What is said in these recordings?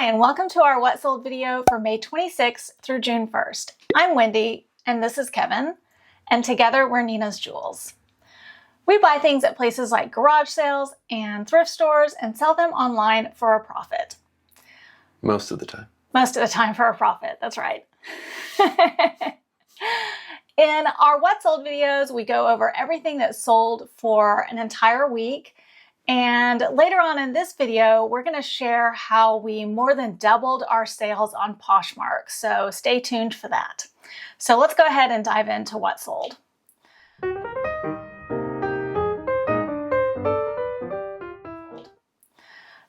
Hi, and welcome to our What Sold video for May 26th through June 1st. I'm Wendy, and this is Cevin, and together we're Nina's Jewels. We buy things at places like garage sales and thrift stores and sell them online for a profit. Most of the time. Most of the time for a profit, that's right. In our What Sold videos, we go over everything that sold for an entire week. And later on in this video, we're going to share how we more than doubled our sales on Poshmark. So stay tuned for that. So let's go ahead and dive into what sold.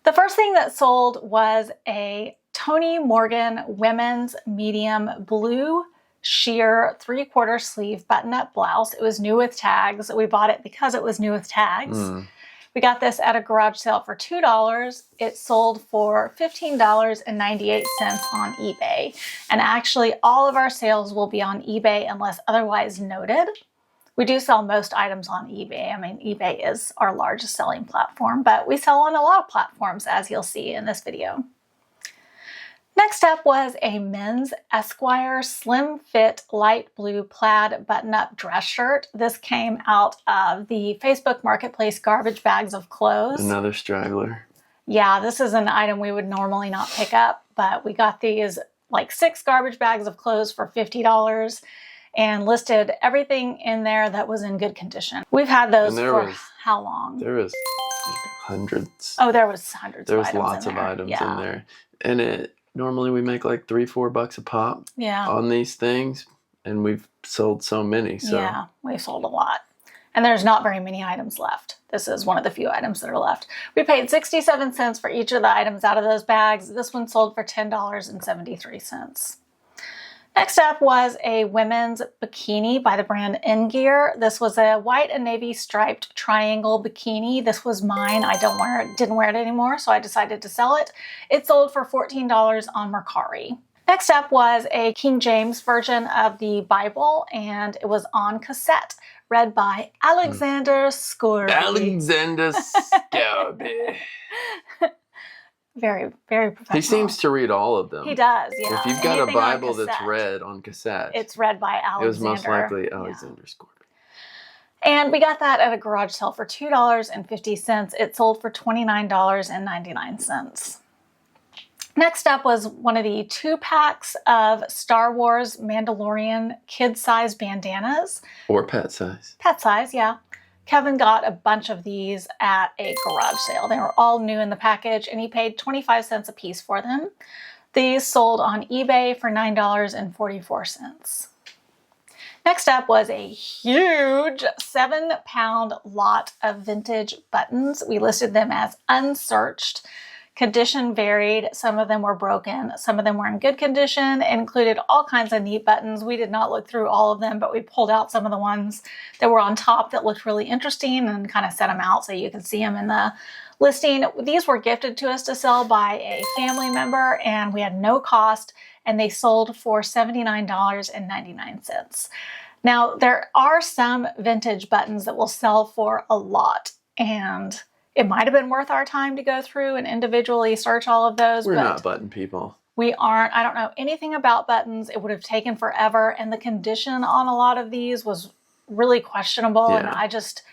The first thing that sold was a Toni Morgan women's medium blue sheer 3/4 sleeve button-up blouse. It was new with tags. We bought it because it was new with tags. We got this at a garage sale for $2. It sold for $15.98 on eBay. And actually, all of our sales will be on eBay unless otherwise noted. We do sell most items on eBay. I mean, eBay is our largest selling platform, but we sell on a lot of platforms, as you'll see in this video. Next up was a men's Esquire slim fit light blue plaid button-up dress shirt. This came out of the Facebook Marketplace garbage bags of clothes. Another straggler. Yeah, this is an item we would normally not pick up, but we got these like 6 garbage bags of clothes for $50 and listed everything in there that was in good condition. We've had those for how long? There was hundreds. Oh, there was hundreds there of was items lots in of there. items in there. And normally we make like $3-4 a pop on these things, and we've sold so many. So yeah, we've sold a lot. And there's not very many items left. This is one of the few items that are left. We paid 67 cents for each of the items out of those bags. This one sold for $10.73. Next up was a women's bikini by the brand Gear. This was a white and navy striped triangle bikini. This was mine. I didn't wear it anymore, so I decided to sell it. It sold for $14 on Mercari. Next up was a King James version of the Bible, and it was on cassette, read by Alexander Scorby. Alexander Scorby. Very, very professional. He seems to read all of them. He does, yeah. If you've got a Bible that's read on cassette, it's read by Alexander. It was most likely Alexander Scorby. And we got that at a garage sale for $2.50. It sold for $29.99. Next up was one of the 2-packs of Star Wars Mandalorian kid-size bandanas. Or pet size. Pet size, yeah. Cevin got a bunch of these at a garage sale. They were all new in the package, and he paid 25 cents a piece for them. These sold on eBay for $9.44. Next up was a huge 7-pound lot of vintage buttons. We listed them as unsearched. Condition varied. Some of them were broken. Some of them were in good condition and included all kinds of neat buttons. We did not look through all of them, but we pulled out some of the ones that were on top that looked really interesting and kind of set them out so you could see them in the listing. These were gifted to us to sell by a family member, and we had no cost, and they sold for $79.99. Now, there are some vintage buttons that will sell for a lot, and it might have been worth our time to go through and individually search all of those. We're not button people. We aren't. I don't know anything about buttons. It would have taken forever. And the condition on a lot of these was really questionable. Yeah. And I just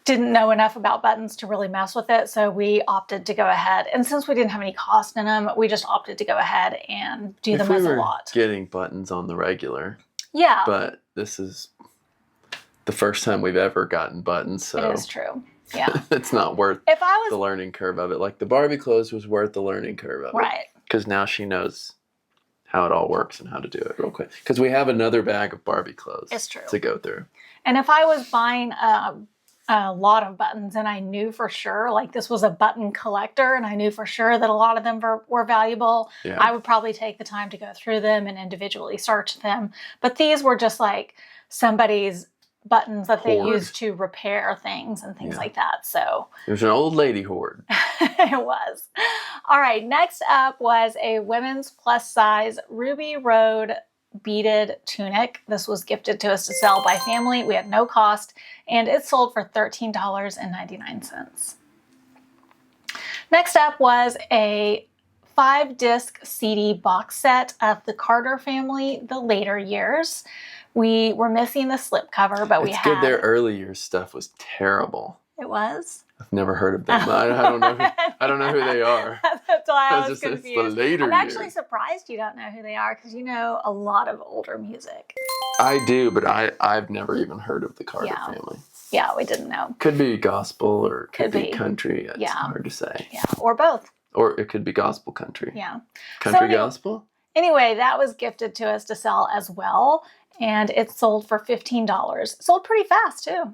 didn't know enough about buttons to really mess with it. So we opted to go ahead. And since we didn't have any cost in them, we just opted to go ahead and do them as a lot. Getting buttons on the regular. Yeah. But this is the first time we've ever gotten buttons. So it is true. Yeah. It's not worth the learning curve of it. Like the Barbie clothes was worth the learning curve of it. Right. Because now she knows how it all works and how to do it real quick. Because we have another bag of Barbie clothes to go through. And if I was buying a lot of buttons and I knew for sure, like this was a button collector and I knew for sure that a lot of them were valuable, I would probably take the time to go through them and individually search them. But these were just like somebody's buttons that they use to repair things and things like that. So it was an old lady hoard. It was. All right, next up was a women's plus size Ruby Road beaded tunic. This was gifted to us to sell by family. We had no cost, and it sold for $13.99. Next up was a 5-disc CD box set of the Carter family, the later years. We were missing the slipcover, but we had... It's good their early years stuff was terrible. It was? I've never heard of them. I don't know. I don't know who they are. That's why I was confused. It's the later I'm actually years. surprised you don't know who they are because you know a lot of older music. I do, but I've never even heard of the Carter family. Yeah, we didn't know. Could be gospel or could be country. It's hard to say. Yeah, or both. Or it could be gospel country. Yeah. Country gospel? Anyway, that was gifted to us to sell as well, and it sold for $15. Sold pretty fast, too.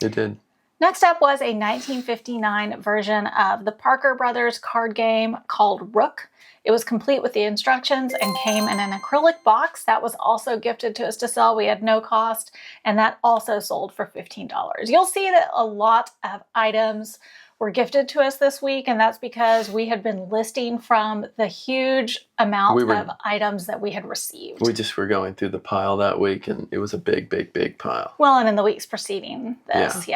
It did. Next up was a 1959 version of the Parker Brothers card game called Rook. It was complete with the instructions and came in an acrylic box. That was also gifted to us to sell. We had no cost, and that also sold for $15. You'll see that a lot of items were gifted to us this week, and that's because we had been listing from the huge amount of items that we had received. We just were going through the pile that week, and it was a big, big, big pile. Well, and in the weeks preceding this,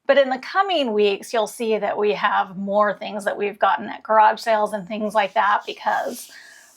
But in the coming weeks, you'll see that we have more things that we've gotten at garage sales and things like that because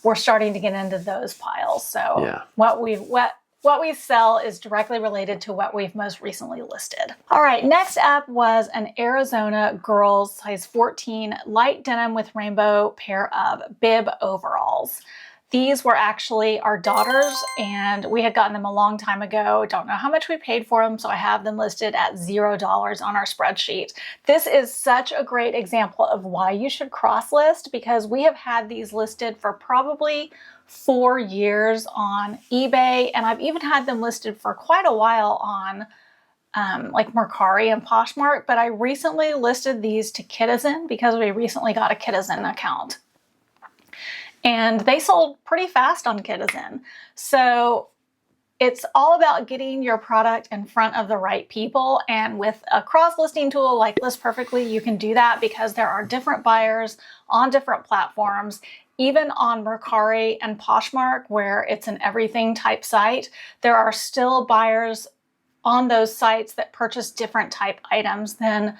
we're starting to get into those piles. So what we sell is directly related to what we've most recently listed. All right, next up was an Arizona girls size 14 light denim with rainbow pair of bib overalls. These were actually our daughters, and we had gotten them a long time ago. Don't know how much we paid for them, so I have them listed at $0 on our spreadsheet. This is such a great example of why you should cross-list, because we have had these listed for probably 4 years on eBay, and I've even had them listed for quite a while on like Mercari and Poshmark, but I recently listed these to Citizen because we recently got a Citizen account. And they sold pretty fast on Citizen. So it's all about getting your product in front of the right people. And with a cross-listing tool like List Perfectly, you can do that because there are different buyers on different platforms. Even on Mercari and Poshmark, where it's an everything type site, there are still buyers on those sites that purchase different type items than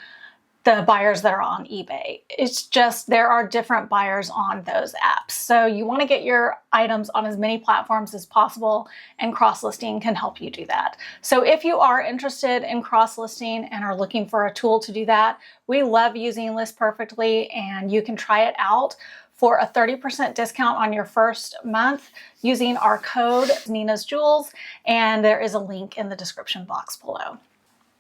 the buyers that are on eBay. It's just there are different buyers on those apps. So you want to get your items on as many platforms as possible, and cross-listing can help you do that. So if you are interested in cross-listing and are looking for a tool to do that, we love using List Perfectly, and you can try it out for a 30% discount on your first month using our code Nina's Jewels, and there is a link in the description box below.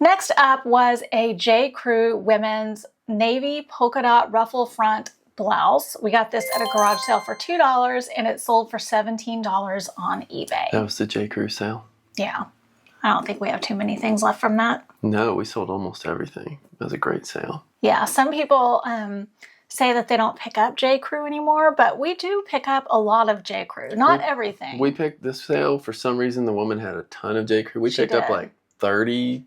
Next up was a J. Crew women's navy polka dot ruffle front blouse. We got this at a garage sale for $2 and it sold for $17 on eBay. That was the J. Crew sale? Yeah. I don't think we have too many things left from that. No, we sold almost everything. It was a great sale. Yeah, some people say that they don't pick up J. Crew anymore, but we do pick up a lot of J. Crew. Not everything. We picked this sale, for some reason, the woman had a ton of J. Crew. We picked up like 30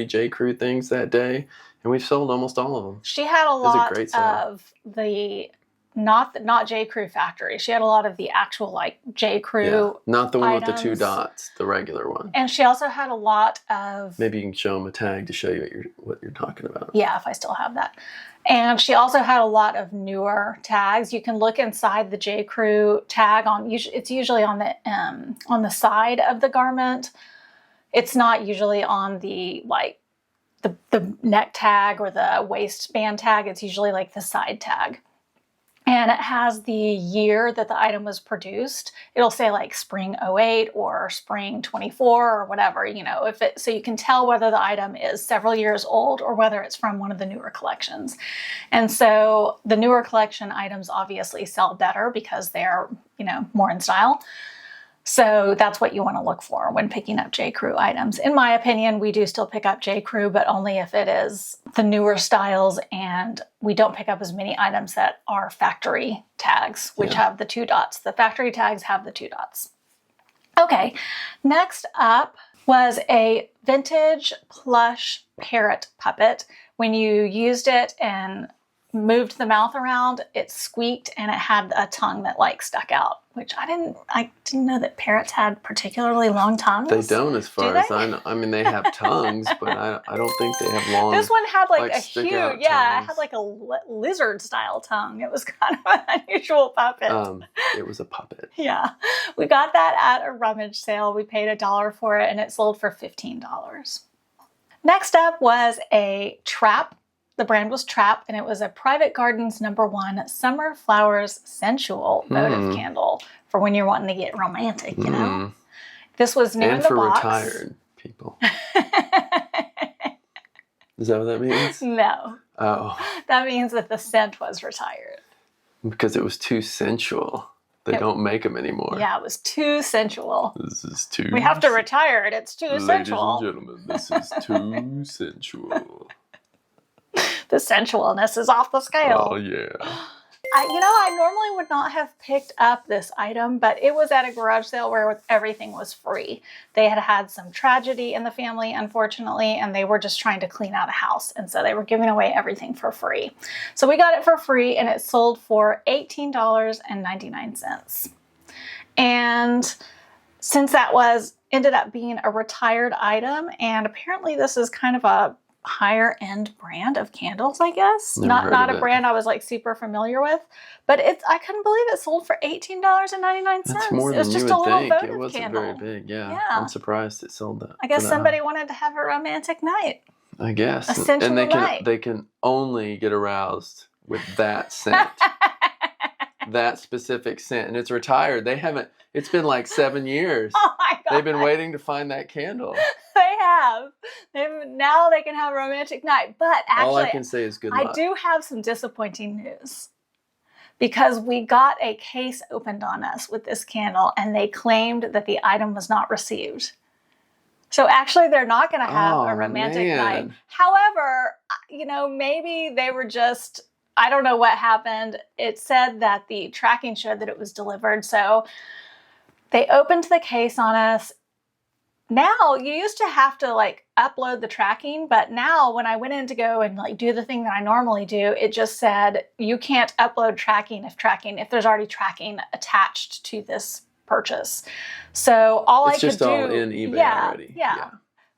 J. Crew things that day, and we've sold almost all of them. She had a lot of the not J. Crew factory. She had a lot of the actual like J. Crew not the one items. with the 2 dots, the regular one. And she also had a lot of... Maybe you can show them a tag to show you what you're talking about. Yeah, if I still have that. And she also had a lot of newer tags. You can look inside the J. Crew tag on. It's usually on the side of the garment. It's not usually on the like the neck tag or the waistband tag. It's usually like the side tag. And it has the year that the item was produced. It'll say like spring 08 or spring 24 or whatever, you know, so you can tell whether the item is several years old or whether it's from one of the newer collections. And so the newer collection items obviously sell better because they're, you know, more in style. So that's what you want to look for when picking up J. Crew items. In my opinion, we do still pick up J. Crew, but only if it is the newer styles, and we don't pick up as many items that are factory tags, which have the 2 dots. The factory tags have the 2 dots. Okay, next up was a vintage plush parrot puppet. When you used it and moved the mouth around, it squeaked, and it had a tongue that like stuck out, which I didn't know that parrots had particularly long tongues. They don't, as far as I know. I mean, they have tongues, but I don't think they have long. This one had like a huge, tongues. It had like a lizard style tongue. It was kind of an unusual puppet. It was a puppet. Yeah, we got that at a rummage sale. We paid $1 for it, and it sold for $15. Next up was a trap. The brand was Trap, and it was a Private Gardens #1 Summer Flowers Sensual votive candle for when you're wanting to get romantic, you know? This was new in the box. And for retired people. Is that what that means? No. Oh. That means that the scent was retired. Because it was too sensual. They don't make them anymore. Yeah, it was too sensual. This is too... We have to retire it. It's too sensual. Ladies and gentlemen, this is too sensual. The sensualness is off the scale. Oh, yeah. I normally would not have picked up this item, but it was at a garage sale where everything was free. They had had some tragedy in the family, unfortunately, and they were just trying to clean out a house. And so they were giving away everything for free. So we got it for free, and it sold for $18.99. And since that ended up being a retired item, and apparently this is kind of a higher end brand of candles, I guess. Not a brand I was like super familiar with, but I couldn't believe it sold for $18.99. That's more than you would think. It wasn't very big. Yeah. I'm surprised it sold that. I guess somebody wanted to have a romantic night. I guess. A sensual night. They can only get aroused with that scent. That specific scent. And it's retired. It's been like 7 years. Oh my God. They've been waiting to find that candle. They have. Now they can have a romantic night. But actually, all I can say is good luck. I do have some disappointing news. Because we got a case opened on us with this candle, and they claimed that the item was not received. So actually, they're not going to have a romantic night. However, maybe they were just... I don't know what happened. It said that the tracking showed that it was delivered. So they opened the case on us. Now, you used to have to upload the tracking, but now when I went in to go and do the thing that I normally do, it just said you can't upload tracking if there's already tracking attached to this purchase. So it's just all in eBay already. Yeah.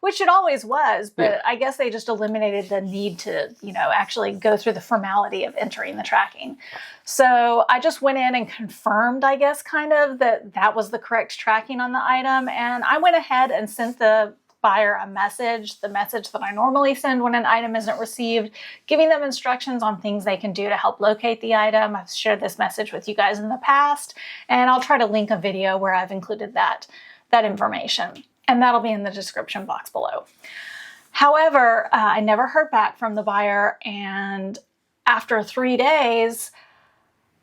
Which it always was, but I guess they just eliminated the need to, actually go through the formality of entering the tracking. So I just went in and confirmed, I guess, kind of that was the correct tracking on the item. And I went ahead and sent the buyer the message that I normally send when an item isn't received, giving them instructions on things they can do to help locate the item. I've shared this message with you guys in the past, and I'll try to link a video where I've included that information. And that'll be in the description box below. However, I never heard back from the buyer, and after 3 days,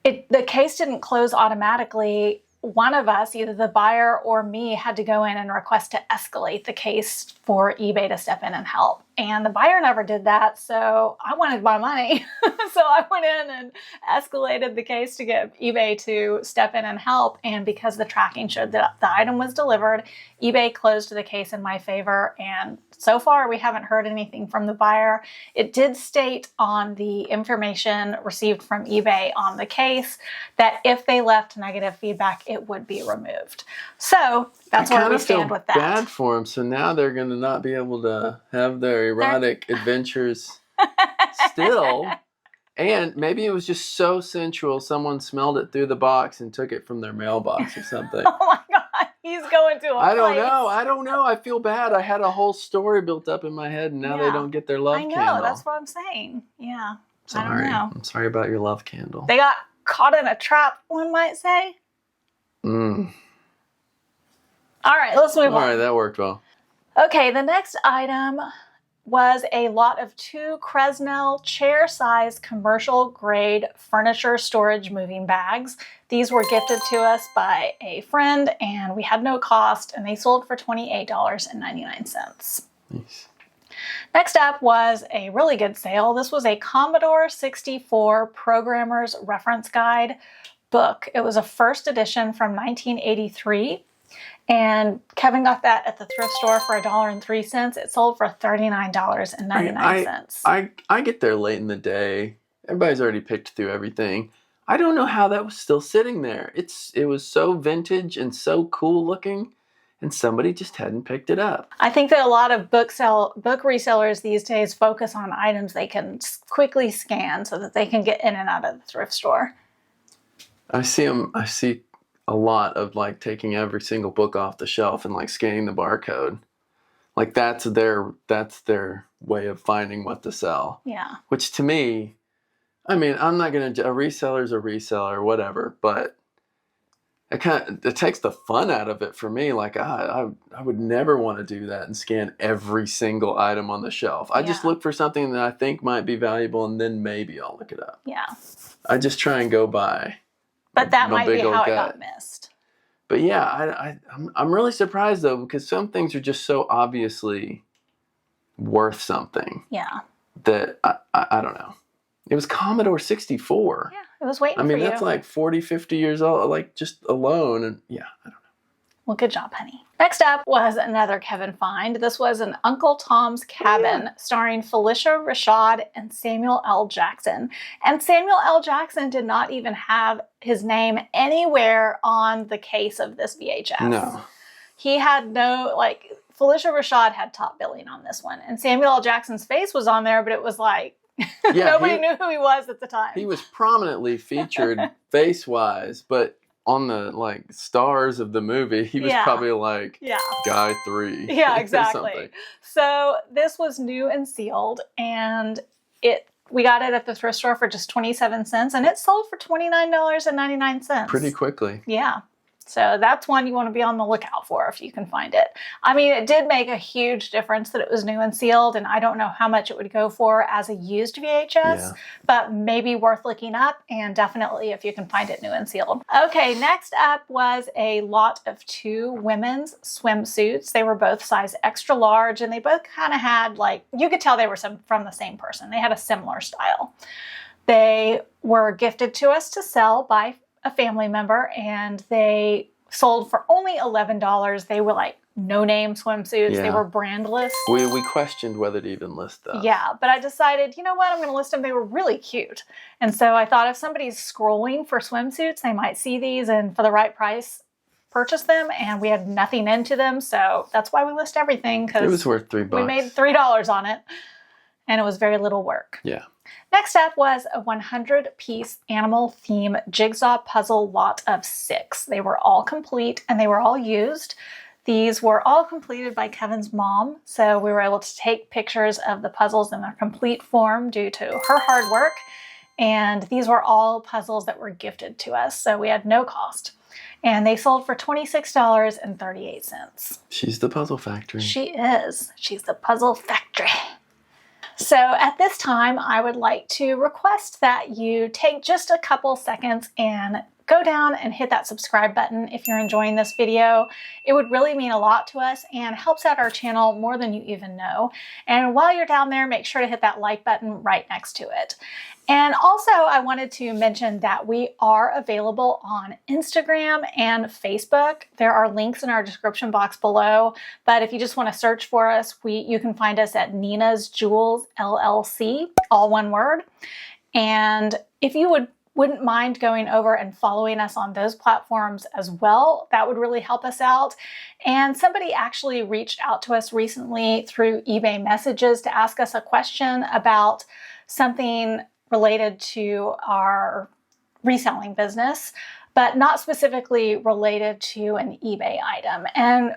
the case didn't close automatically. One of us, either the buyer or me, had to go in and request to escalate the case for eBay to step in and help. And the buyer never did that, so I wanted my money. So I went in and escalated the case to get eBay to step in and help. And because the tracking showed that the item was delivered, eBay closed the case in my favor. And so far, we haven't heard anything from the buyer. It did state on the information received from eBay on the case that if they left negative feedback, it would be removed. So that's where we stand with that. I bad for them. So now they're going to not be able to have their erotic adventures still. And maybe it was just so sensual, someone smelled it through the box and took it from their mailbox or something. Oh my God, he's going to a I don't know. I feel bad. I had a whole story built up in my head, and now they don't get their love candle. I know, that's what I'm saying. Yeah, sorry. I don't know. I'm sorry about your love candle. They got caught in a trap, one might say. All right, let's move on. All right, that worked well. Okay, the next item was a lot of 2 Cresnell chair-sized commercial-grade furniture storage moving bags. These were gifted to us by a friend, and we had no cost, and they sold for $28.99. Nice. Next up was a really good sale. This was a Commodore 64 Programmer's Reference Guide book. It was a first edition from 1983. And Kevin got that at the thrift store for $1.03. It sold for $39.99. I get there late in the day Everybody's already picked through everything. I don't know how that was still sitting there. It was so vintage and so cool looking, and somebody just hadn't picked it up. I think that a lot of book resellers these days focus on items they can quickly scan so that they can get in and out of the thrift store. I see a lot of like taking every single book off the shelf and like scanning the barcode. Like that's their way of finding what to sell. Yeah. Which to me, I mean, I'm not going to, a reseller's a reseller, whatever, but it takes the fun out of it for me. Like I would never want to do that and scan every single item on the shelf. I just look for something that I think might be valuable, and then maybe I'll look it up. Yeah. I just try and go by. But that might be how it got missed. But yeah, I'm really surprised though, because some things are just so obviously worth something. Yeah. That I don't know. It was Commodore 64. Yeah, it was waiting for you. I mean, that's like 40, 50 years old, like just alone. And yeah, I don't know. Well, good job, honey. Next up was another Cevin find. This was an Uncle Tom's Cabin starring Felicia Rashad and Samuel L. Jackson. And Samuel L. Jackson did not even have his name anywhere on the case of this VHS. No. He had no, like, Felicia Rashad had top billing on this one. And Samuel L. Jackson's face was on there, but it was like, nobody knew who he was at the time. He was prominently featured face-wise, but on the like stars of the movie, he was probably like guy 3. Yeah, exactly. So this was new and sealed, and we got it at the thrift store for just 27 cents, and it sold for $29.99. Pretty quickly. Yeah. So that's one you want to be on the lookout for if you can find it. I mean, it did make a huge difference that it was new and sealed, and I don't know how much it would go for as a used VHS, but maybe worth looking up, and definitely if you can find it new and sealed. Okay, next up was a lot of 2 women's swimsuits. They were both size extra large, and they both kind of had, like, you could tell they were from the same person. They had a similar style. They were gifted to us to sell by a family member, and they sold for only $11. They were like no-name swimsuits. They were brandless. We questioned whether to even list those. Yeah, but I decided, you know what, I'm going to list them. They were really cute. And so I thought if somebody's scrolling for swimsuits, they might see these and for the right price purchase them, and we had nothing into them. So that's why we list everything, because it was worth $3. We made $3 on it, and it was very little work. Yeah. Next up was a 100-piece animal theme jigsaw puzzle lot of 6. They were all complete and they were all used. These were all completed by Kevin's mom, so we were able to take pictures of the puzzles in their complete form due to her hard work. And these were all puzzles that were gifted to us, so we had no cost. And they sold for $26.38. She's the puzzle factory. She is. She's the puzzle factory. So at this time, I would like to request that you take just a couple seconds and go down and hit that subscribe button if you're enjoying this video. It would really mean a lot to us and helps out our channel more than you even know. And while you're down there, make sure to hit that like button right next to it. And also, I wanted to mention that we are available on Instagram and Facebook. There are links in our description box below, but if you just want to search for us, you can find us at Nina's Jewels LLC, all one word. And if you wouldn't mind going over and following us on those platforms as well, that would really help us out. And somebody actually reached out to us recently through eBay messages to ask us a question about something related to our reselling business, but not specifically related to an eBay item. And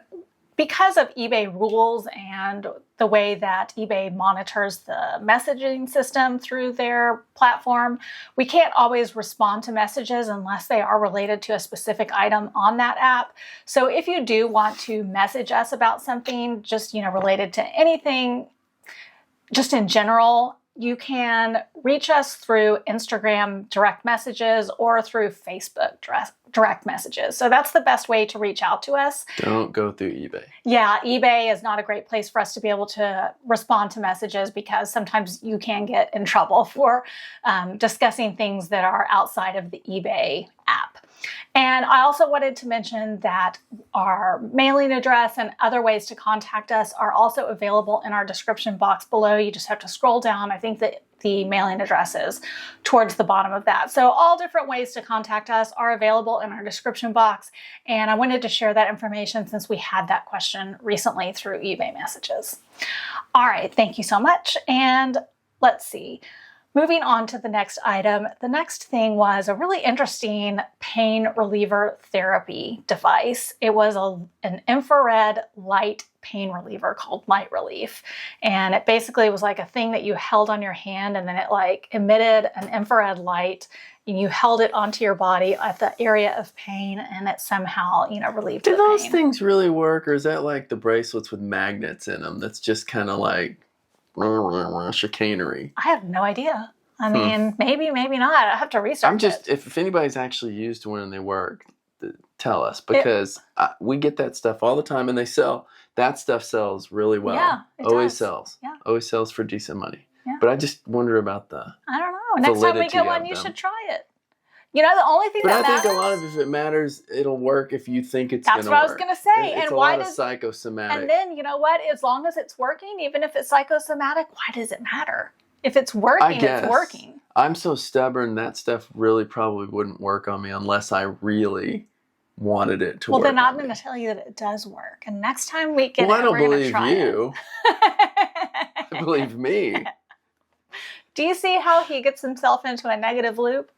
because of eBay rules and the way that eBay monitors the messaging system through their platform, we can't always respond to messages unless they are related to a specific item on that app. So if you do want to message us about something just, related to anything, just in general, you can reach us through Instagram direct messages or through Facebook direct messages. So that's the best way to reach out to us. Don't go through eBay. Yeah, eBay is not a great place for us to be able to respond to messages because sometimes you can get in trouble for discussing things that are outside of the eBay app. And I also wanted to mention that our mailing address and other ways to contact us are also available in our description box below. You just have to scroll down. I think that the mailing address is towards the bottom of that. So all different ways to contact us are available in our description box. And I wanted to share that information since we had that question recently through eBay messages. All right, thank you so much. And let's see. Moving on to the next item, the next thing was a really interesting pain reliever therapy device. It was an infrared light pain reliever called Light Relief. And it basically was like a thing that you held on your hand and then it like emitted an infrared light and you held it onto your body at the area of pain and it somehow, relieved the pain. Do those things really work, or is that like the bracelets with magnets in them? That's just kind of like chicanery. I have no idea. I mean, maybe not. I have to research it. If anybody's actually used one and they work, tell us, because we get that stuff all the time and that stuff sells really well. Yeah, it always does. sells. Yeah. Always sells for decent money. Yeah. But I just wonder about I don't know. Next time we get one, you should try it. The only thing that matters. But I think a lot of if it matters, it'll work if you think it's going to work. That's what I was going to say. It's and a why lot of psychosomatic. And then, you know what? As long as it's working, even if it's psychosomatic, why does it matter? If it's working, it's working. I'm so stubborn, that stuff really probably wouldn't work on me unless I really wanted it to work. Well, then I'm going to tell you that it does work. And next time we get I don't believe you. I believe me. Do you see how he gets himself into a negative loop?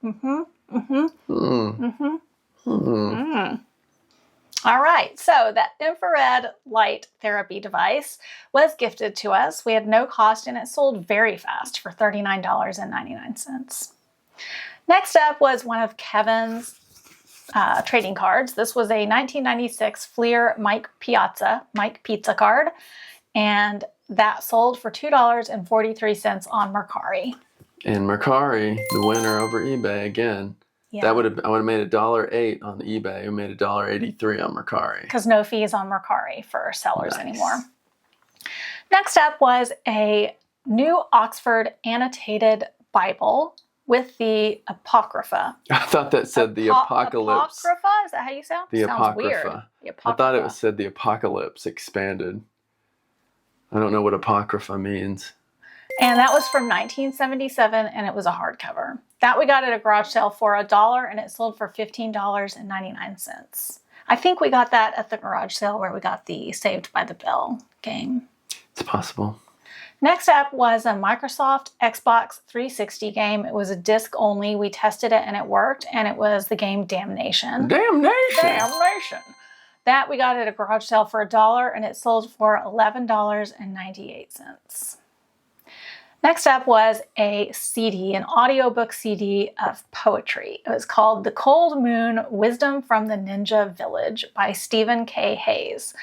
All right, so that infrared light therapy device was gifted to us. We had no cost and it sold very fast for $39.99. Next up was one of Kevin's trading cards. This was a 1996 Fleer Mike Pizza card, and that sold for $2.43 on Mercari. And Mercari, the winner over eBay again. Yeah. I would have made $1.08 on eBay. We made $1.83 on Mercari. Because no fees on Mercari for sellers anymore. Next up was a new Oxford annotated Bible with the Apocrypha. I thought that said the Apocalypse. Apocrypha? Is that how you sound? The Sounds Apocrypha. Weird. The Apocrypha. I thought it said the Apocalypse expanded. I don't know what Apocrypha means. And that was from 1977, and it was a hardcover. That we got at a garage sale for $1, and it sold for $15.99. I think we got that at the garage sale where we got the Saved by the Bell game. It's possible. Next up was a Microsoft Xbox 360 game. It was a disc only. We tested it, and it worked, and it was the game Damnation. Damnation! That we got at a garage sale for $1, and it sold for $11.98. Next up was a CD, an audiobook CD of poetry. It was called The Cold Moon, Wisdom from the Ninja Village by Stephen K. Hayes.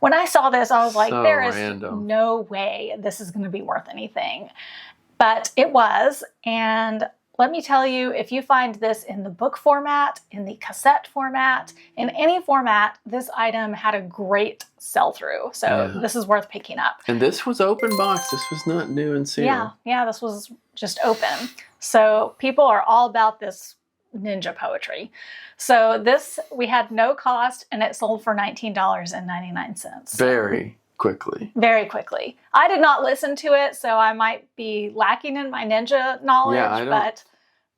When I saw this, I was like, there is no way this is going to be worth anything. But it was, and let me tell you, if you find this in the book format, in the cassette format, in any format, this item had a great sell-through. So this is worth picking up. And this was open box. This was not new and sealed. Yeah, this was just open. So people are all about this ninja poetry. So this, we had no cost, and it sold for $19.99. Very quickly. Very quickly. I did not listen to it, so I might be lacking in my ninja knowledge, but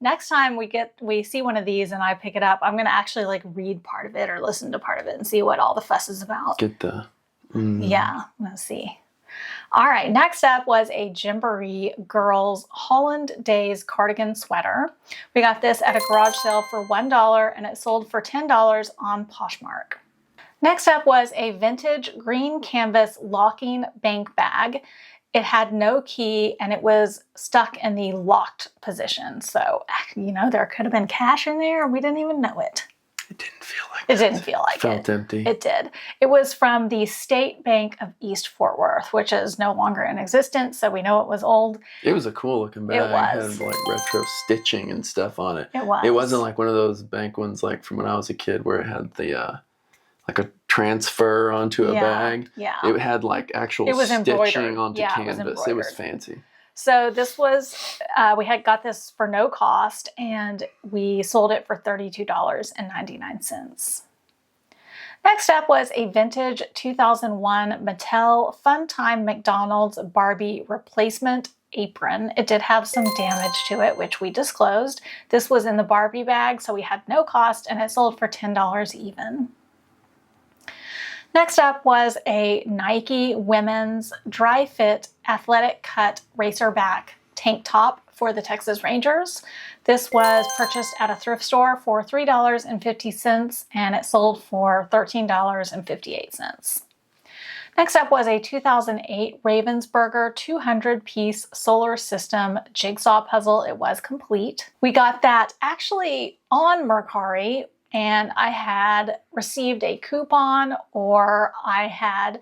next time we see one of these and I pick it up, I'm going to actually like read part of it or listen to part of it and see what all the fuss is about. Yeah, let's see. All right, next up was a Gymboree Girls Holland Days cardigan sweater. We got this at a garage sale for $1, and it sold for $10 on Poshmark. Next up was a vintage green canvas locking bank bag. It had no key and it was stuck in the locked position. So, there could have been cash in there and we didn't even know it. It didn't feel like it. It didn't feel like it. Felt empty. It did. It was from the State Bank of East Fort Worth, which is no longer in existence, so we know it was old. It was a cool looking bag. It was. It had like retro stitching and stuff on it. It was. It wasn't like one of those bank ones like from when I was a kid where it had the like a transfer onto a bag. Yeah. It had like actual stitching onto canvas. It was fancy. So this was, we had got this for no cost, and we sold it for $32.99. Next up was a vintage 2001 Mattel Funtime McDonald's Barbie replacement apron. It did have some damage to it, which we disclosed. This was in the Barbie bag, so we had no cost, and it sold for $10 even. Next up was a Nike women's dry fit athletic cut racerback tank top for the Texas Rangers. This was purchased at a thrift store for $3.50, and it sold for $13.58. Next up was a 2008 Ravensburger 200-piece solar system jigsaw puzzle. It was complete. We got that actually on Mercari, and I had received a coupon, or I had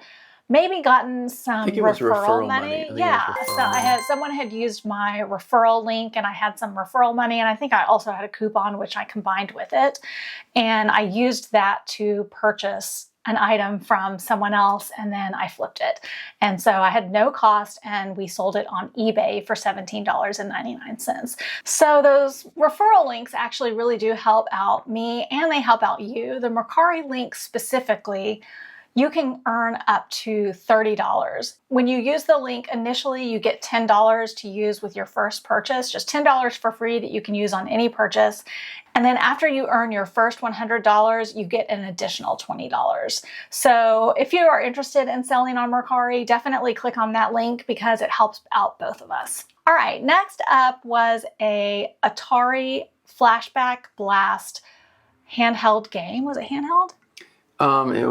maybe gotten some referral money. Yeah, so someone had used my referral link, and I had some referral money, and I think I also had a coupon which I combined with it, and I used that to purchase an item from someone else, and then I flipped it. And so I had no cost, and we sold it on eBay for $17.99. So those referral links actually really do help out me, and they help out you. The Mercari link specifically, you can earn up to $30. When you use the link initially, you get $10 to use with your first purchase, just $10 for free that you can use on any purchase. And then after you earn your first $100, you get an additional $20. So if you are interested in selling on Mercari, definitely click on that link because it helps out both of us. All right, next up was a Atari Flashback Blast handheld game. Was it handheld? It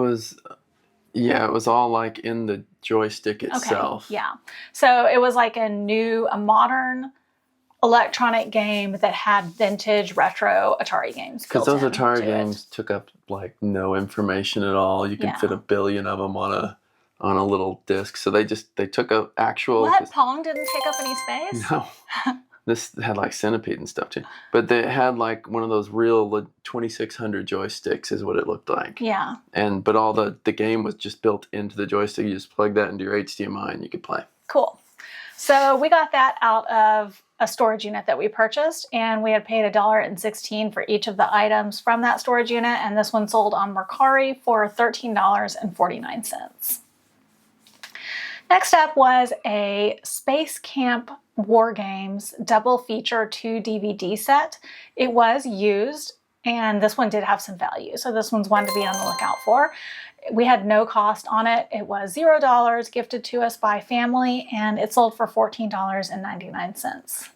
was all like in the joystick itself. Okay, yeah. So it was like a modern electronic game that had vintage retro Atari games. Because those Atari games took up like no information at all. You can fit 1 billion of them on a little disc. So they took a actual. What? Pong didn't take up any space? No. This had like Centipede and stuff too. But they had like one of those real 2600 joysticks is what it looked like. Yeah. But all the game was just built into the joystick. You just plug that into your HDMI and you could play. Cool. So we got that out of a storage unit that we purchased, and we had paid $1.16 for each of the items from that storage unit, and this one sold on Mercari for $13.49. Next up was a Space Camp War Games double feature 2 DVD set. It was used, and this one did have some value, so this one's one to be on the lookout for. We had no cost on it. It was $0 gifted to us by family, and it sold for $14.99.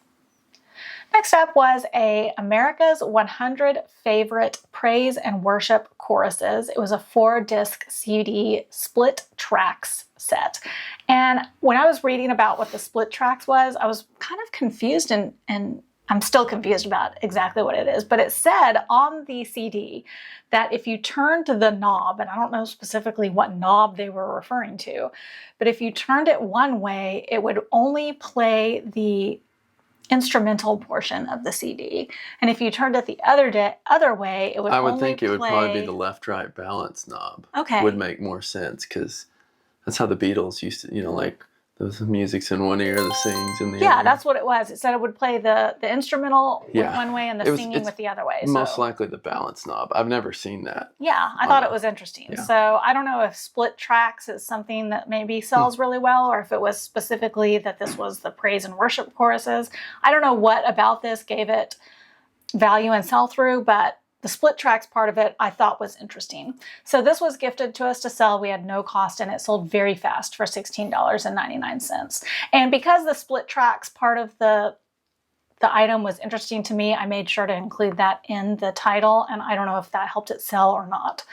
Next up was a America's 100 Favorite Praise and Worship Choruses. It was a 4-disc CD split tracks set. And when I was reading about what the split tracks was, I was kind of confused, and I'm still confused about exactly what it is. But it said on the CD that if you turned the knob, and I don't know specifically what knob they were referring to, but if you turned it one way, it would only play the instrumental portion of the CD. And if you turned it the other way, it would I would only think it would play... probably be the left-right balance knob. Okay. Would make more sense because that's how the Beatles used to, like the music's in one ear, the singing's in the other. Yeah, that's what it was. It said it would play the instrumental with one way and the singing with the other way. Most likely the balance knob. I've never seen that. Yeah, I thought it was interesting. Yeah. So I don't know if split tracks is something that maybe sells really well, or if it was specifically that this was the praise and worship choruses. I don't know what about this gave it value and sell-through, but the split tracks part of it I thought was interesting. So this was gifted to us to sell. We had no cost, and it sold very fast for $16.99. And because the split tracks part of the item was interesting to me, I made sure to include that in the title, and I don't know if that helped it sell or not.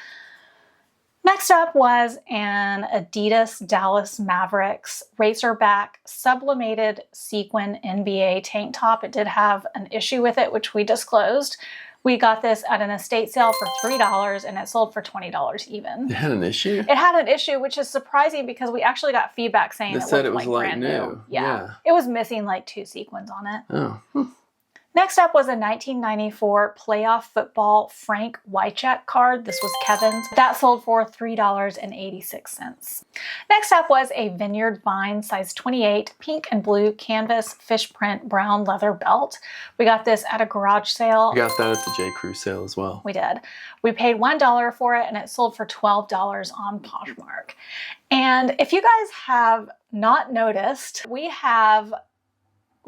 Next up was an Adidas Dallas Mavericks Racerback sublimated sequin NBA tank top. It did have an issue with it, which we disclosed. We got this at an estate sale for $3, and it sold for $20 even. It had an issue? It had an issue, which is surprising because we actually got feedback saying it was like brand new. Yeah. It was missing like 2 sequins on it. Oh. Next up was a 1994 playoff football Frank Wycheck card. This was Kevin's. That sold for $3.86. Next up was a Vineyard Vine size 28 pink and blue canvas fish print brown leather belt. We got this at a garage sale. We got that at the J. Crew sale as well. We did. We paid $1 for it and it sold for $12 on Poshmark. And if you guys have not noticed, we have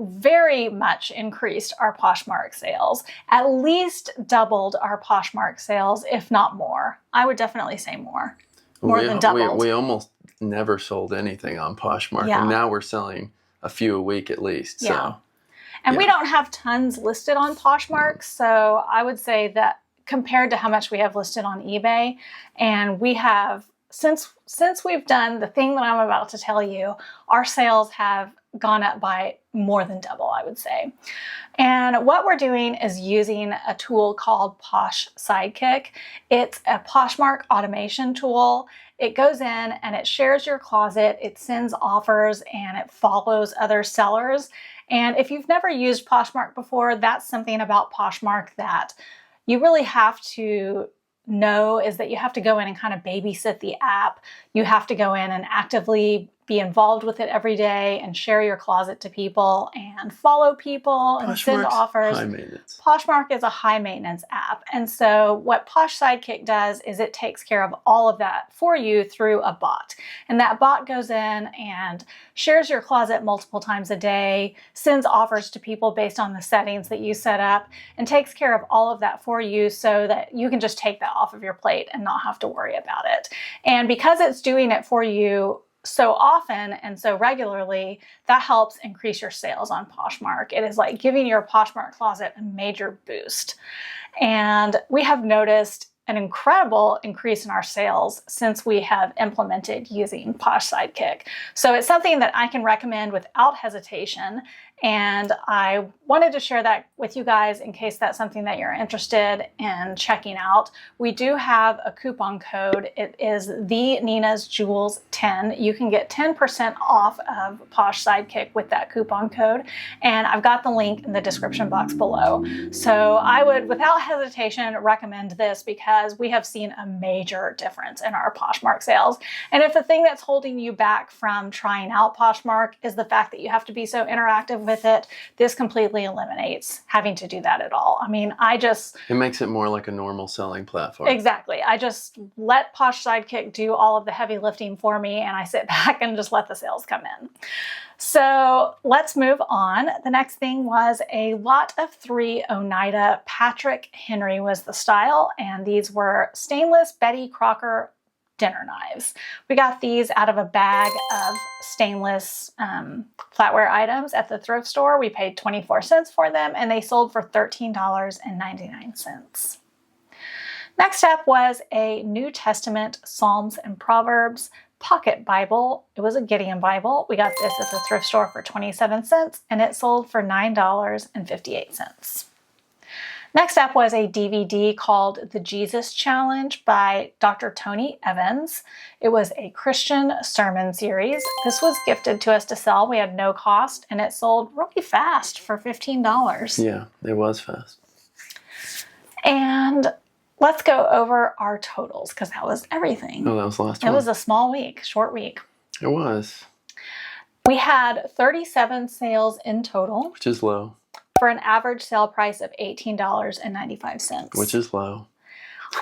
very much increased our Poshmark sales, at least doubled our Poshmark sales, if not more. I would definitely say more than doubled. We almost never sold anything on Poshmark, Yeah. and now we're selling a few a week at least. Yeah. So, and we don't have tons listed on Poshmark, so I would say that compared to how much we have listed on eBay, and we have, since we've done the thing that I'm about to tell you, our sales have gone up by more than double, I would say. And what we're doing is using a tool called Posh Sidekick. It's a Poshmark automation tool. It goes in and it shares your closet, it sends offers, and it follows other sellers. And if you've never used Poshmark before, that's something about Poshmark that you really have to know, is that you have to go in and kind of babysit the app. You have to go in and actively be involved with it every day and share your closet to people and follow people and send offers. High maintenance. Poshmark is a high maintenance app. And so what Posh Sidekick does is it takes care of all of that for you through a bot. And that bot goes in and shares your closet multiple times a day, sends offers to people based on the settings that you set up, and takes care of all of that for you so that you can just take that off of your plate and not have to worry about it. And because it's doing it for you so often and so regularly, that helps increase your sales on Poshmark. It is like giving your Poshmark closet a major boost. And we have noticed an incredible increase in our sales since we have implemented using Posh Sidekick. So it's something that I can recommend without hesitation. And I wanted to share that with you guys in case that's something that you're interested in checking out. We do have a coupon code. It is the Nina's Jewels 10. You can get 10% off of Posh Sidekick with that coupon code. And I've got the link in the description box below. So I would, without hesitation, recommend this because we have seen a major difference in our Poshmark sales. And if the thing that's holding you back from trying out Poshmark is the fact that you have to be so interactive with it, this completely eliminates having to do that at all. I mean, it makes it more like a normal selling platform. Exactly. I just let Posh Sidekick do all of the heavy lifting for me, and I sit back and just let the sales come in. So let's move on. The next thing was a lot of 3 Oneida Patrick Henry was the style, and these were stainless Betty Crocker dinner knives. We got these out of a bag of stainless flatware items at the thrift store. We paid 24 cents for them and they sold for $13.99. Next up was a New Testament Psalms and Proverbs pocket Bible. It was a Gideon Bible. We got this at the thrift store for 27 cents and it sold for $9.58. Next up was a DVD called The Jesus Challenge by Dr. Tony Evans. It was a Christian sermon series. This was gifted to us to sell. We had no cost, and it sold really fast for $15. Yeah, it was fast. And let's go over our totals, because that was everything. Oh, that was the last one. It was a small week, short week. It was. We had 37 sales in total. Which is low. For an average sale price of $18.95. Which is low.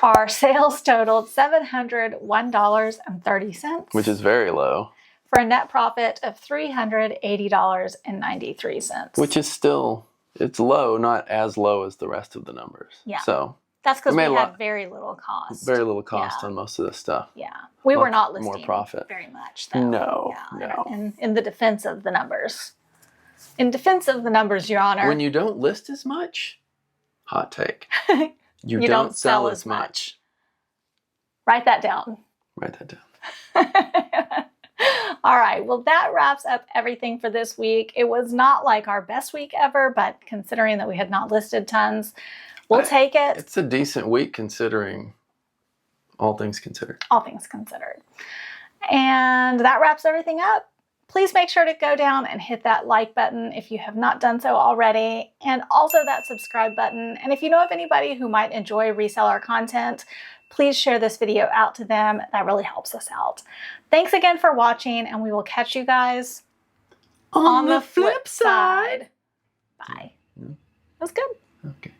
Our sales totaled $701.30. Which is very low. For a net profit of $380.93. Which is still, it's low, not as low as the rest of the numbers. Yeah. So that's because we had very little cost. Very little cost on most of this stuff. Yeah. We were not listing more profit. Very much, though. No, no. In the defense of the numbers. In defense of the numbers, Your Honor. When you don't list as much, hot take, you don't sell as much. Write that down. Write that down. All right. Well, that wraps up everything for this week. It was not like our best week ever, but considering that we had not listed tons, we'll take it. It's a decent week considering all things considered. All things considered. And that wraps everything up. Please make sure to go down and hit that like button if you have not done so already, and also that subscribe button. And if you know of anybody who might enjoy reseller content, please share this video out to them. That really helps us out. Thanks again for watching, and we will catch you guys on the flip side. Bye. That was good. Okay.